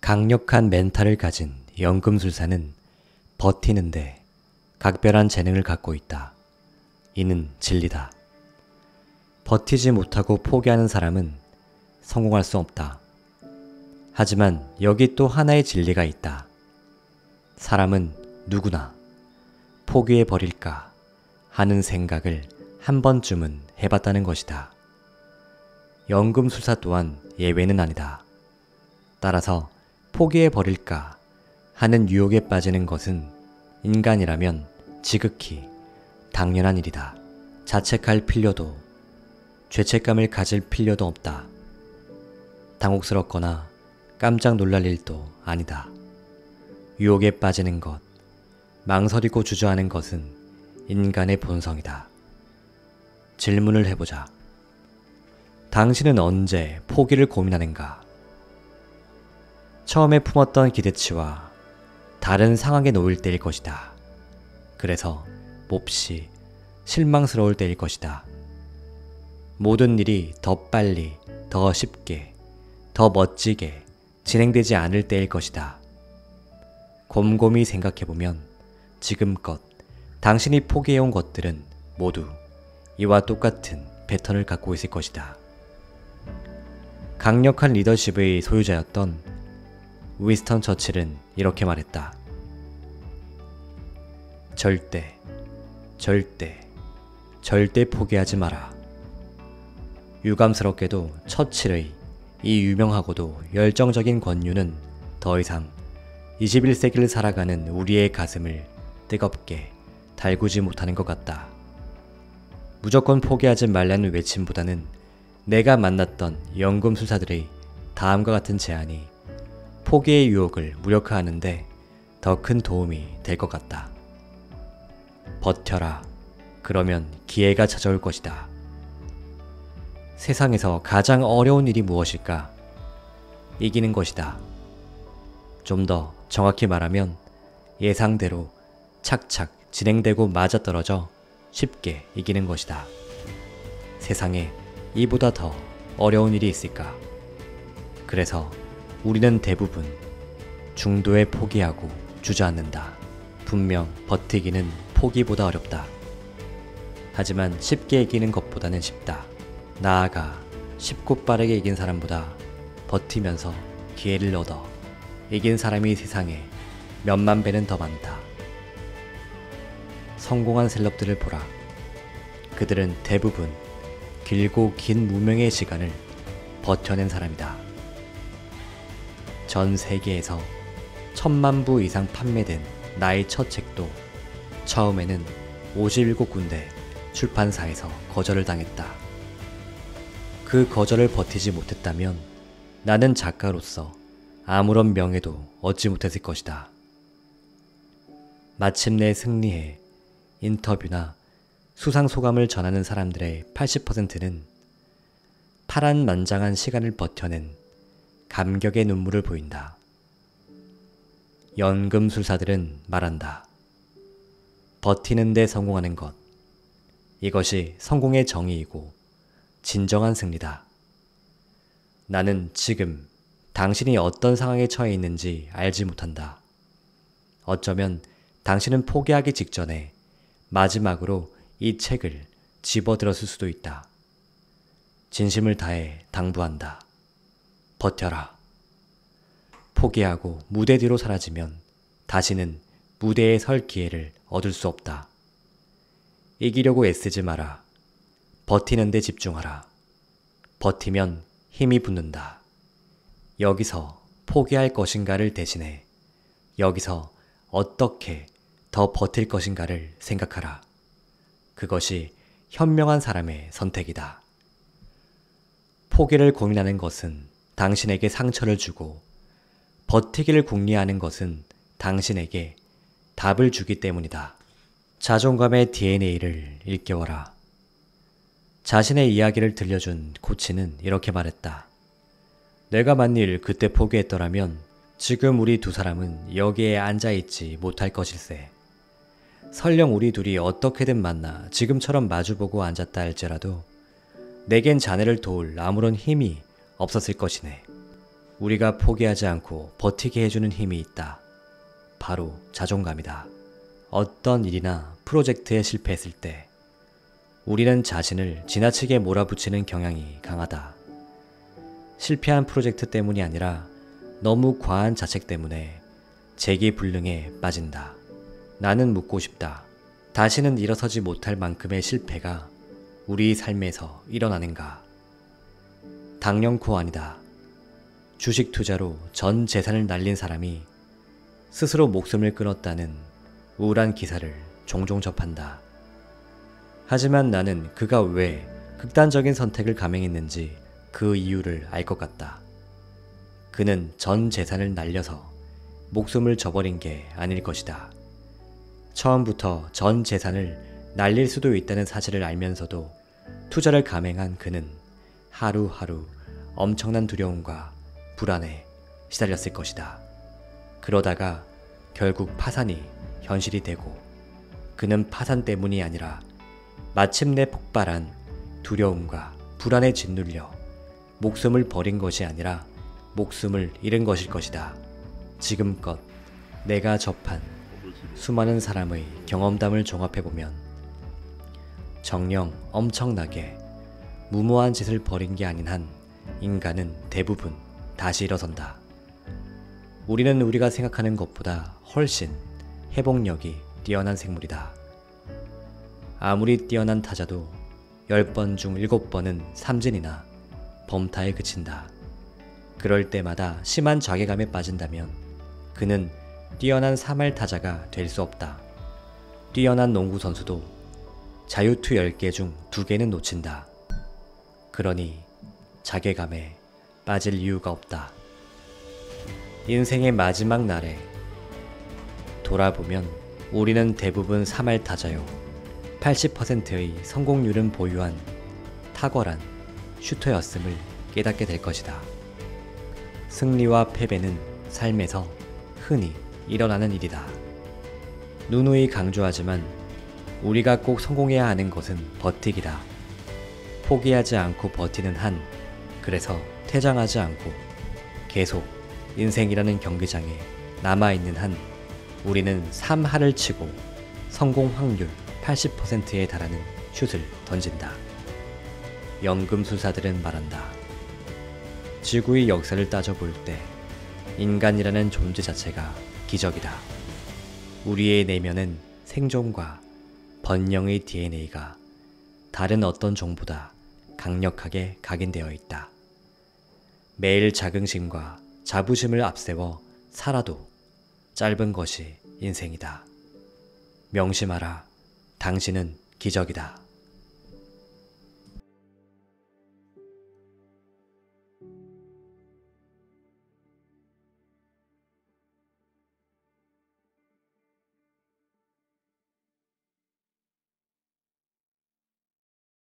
강력한 멘탈을 가진 연금술사는 버티는데 각별한 재능을 갖고 있다. 이는 진리다. 버티지 못하고 포기하는 사람은 성공할 수 없다. 하지만 여기 또 하나의 진리가 있다. 사람은 누구나 포기해버릴까 하는 생각을 한 번쯤은 해봤다는 것이다. 연금술사 또한 예외는 아니다. 따라서 포기해버릴까 하는 유혹에 빠지는 것은 인간이라면 지극히 당연한 일이다. 자책할 필요도 죄책감을 가질 필요도 없다. 당혹스럽거나 깜짝 놀랄 일도 아니다. 유혹에 빠지는 것, 망설이고 주저하는 것은 인간의 본성이다. 질문을 해보자. 당신은 언제 포기를 고민하는가? 처음에 품었던 기대치와 다른 상황에 놓일 때일 것이다. 그래서 몹시 실망스러울 때일 것이다. 모든 일이 더 빨리, 더 쉽게, 더 멋지게 진행되지 않을 때일 것이다. 곰곰이 생각해보면 지금껏 당신이 포기해온 것들은 모두 이와 똑같은 패턴을 갖고 있을 것이다. 강력한 리더십의 소유자였던 윈스턴 처칠은 이렇게 말했다. 절대, 절대, 절대 포기하지 마라. 유감스럽게도 처칠의 이 유명하고도 열정적인 권유는 더 이상 21세기를 살아가는 우리의 가슴을 뜨겁게 달구지 못하는 것 같다. 무조건 포기하지 말라는 외침보다는 내가 만났던 연금술사들의 다음과 같은 제안이 포기의 유혹을 무력화하는데 더 큰 도움이 될 것 같다. 버텨라. 그러면 기회가 찾아올 것이다. 세상에서 가장 어려운 일이 무엇일까? 이기는 것이다. 좀 더 정확히 말하면 예상대로 착착 진행되고 맞아떨어져 쉽게 이기는 것이다. 세상에 이보다 더 어려운 일이 있을까? 그래서 우리는 대부분 중도에 포기하고 주저앉는다. 분명 버티기는 포기보다 어렵다. 하지만 쉽게 이기는 것보다는 쉽다. 나아가 쉽고 빠르게 이긴 사람보다 버티면서 기회를 얻어 이긴 사람이 세상에 몇만 배는 더 많다. 성공한 셀럽들을 보라. 그들은 대부분 길고 긴 무명의 시간을 버텨낸 사람이다. 전 세계에서 1000만 부 이상 판매된 나의 첫 책도 처음에는 57군데 출판사에서 거절을 당했다. 그 거절을 버티지 못했다면 나는 작가로서 아무런 명예도 얻지 못했을 것이다. 마침내 승리해 인터뷰나 수상소감을 전하는 사람들의 80%는 파란만장한 시간을 버텨낸 감격의 눈물을 보인다. 연금술사들은 말한다. 버티는 데 성공하는 것. 이것이 성공의 정의이고 진정한 승리다. 나는 지금 당신이 어떤 상황에 처해 있는지 알지 못한다. 어쩌면 당신은 포기하기 직전에 마지막으로 이 책을 집어들었을 수도 있다. 진심을 다해 당부한다. 버텨라. 포기하고 무대 뒤로 사라지면 다시는 무대에 설 기회를 얻을 수 없다. 이기려고 애쓰지 마라. 버티는 데 집중하라. 버티면 힘이 붙는다. 여기서 포기할 것인가를 대신해 여기서 어떻게 더 버틸 것인가를 생각하라. 그것이 현명한 사람의 선택이다. 포기를 고민하는 것은 당신에게 상처를 주고 버티기를 궁리하는 것은 당신에게 답을 주기 때문이다. 자존감의 DNA를 일깨워라. 자신의 이야기를 들려준 코치는 이렇게 말했다. 내가 만일 그때 포기했더라면 지금 우리 두 사람은 여기에 앉아있지 못할 것일세. 설령 우리 둘이 어떻게든 만나 지금처럼 마주보고 앉았다 할지라도 내겐 자네를 도울 아무런 힘이 없었을 것이네. 우리가 포기하지 않고 버티게 해주는 힘이 있다. 바로 자존감이다. 어떤 일이나 프로젝트에 실패했을 때 우리는 자신을 지나치게 몰아붙이는 경향이 강하다. 실패한 프로젝트 때문이 아니라 너무 과한 자책 때문에 재기불능에 빠진다. 나는 묻고 싶다. 다시는 일어서지 못할 만큼의 실패가 우리 삶에서 일어나는가? 당연코 아니다. 주식 투자로 전 재산을 날린 사람이 스스로 목숨을 끊었다는 우울한 기사를 종종 접한다. 하지만 나는 그가 왜 극단적인 선택을 감행했는지 그 이유를 알 것 같다. 그는 전 재산을 날려서 목숨을 저버린 게 아닐 것이다. 처음부터 전 재산을 날릴 수도 있다는 사실을 알면서도 투자를 감행한 그는 하루하루 엄청난 두려움과 불안에 시달렸을 것이다. 그러다가 결국 파산이 현실이 되고 그는 파산 때문이 아니라 마침내 폭발한 두려움과 불안에 짓눌려 목숨을 버린 것이 아니라 목숨을 잃은 것일 것이다. 지금껏 내가 접한 수많은 사람의 경험담을 종합해보면 정녕 엄청나게 무모한 짓을 벌인 게 아닌 한 인간은 대부분 다시 일어선다. 우리는 우리가 생각하는 것보다 훨씬 회복력이 뛰어난 생물이다. 아무리 뛰어난 타자도 10번 중 7번은 삼진이나 범타에 그친다. 그럴 때마다 심한 자괴감에 빠진다면 그는 뛰어난 3할 타자가 될 수 없다. 뛰어난 농구 선수도 자유투 10개 중 2개는 놓친다. 그러니 자괴감에 빠질 이유가 없다. 인생의 마지막 날에 돌아보면 우리는 대부분 3할 타자요 80%의 성공률은 보유한 탁월한 슈터였음을 깨닫게 될 것이다. 승리와 패배는 삶에서 흔히 일어나는 일이다. 누누이 강조하지만 우리가 꼭 성공해야 하는 것은 버티기다. 포기하지 않고 버티는 한, 그래서 퇴장하지 않고 계속 인생이라는 경기장에 남아있는 한 우리는 3할을 치고 성공 확률 80%에 달하는 슛을 던진다. 연금술사들은 말한다. 지구의 역사를 따져볼 때 인간이라는 존재 자체가 기적이다. 우리의 내면은 생존과 번영의 DNA가 다른 어떤 종보다 강력하게 각인되어 있다. 매일 자긍심과 자부심을 앞세워 살아도 짧은 것이 인생이다. 명심하라. 당신은 기적이다.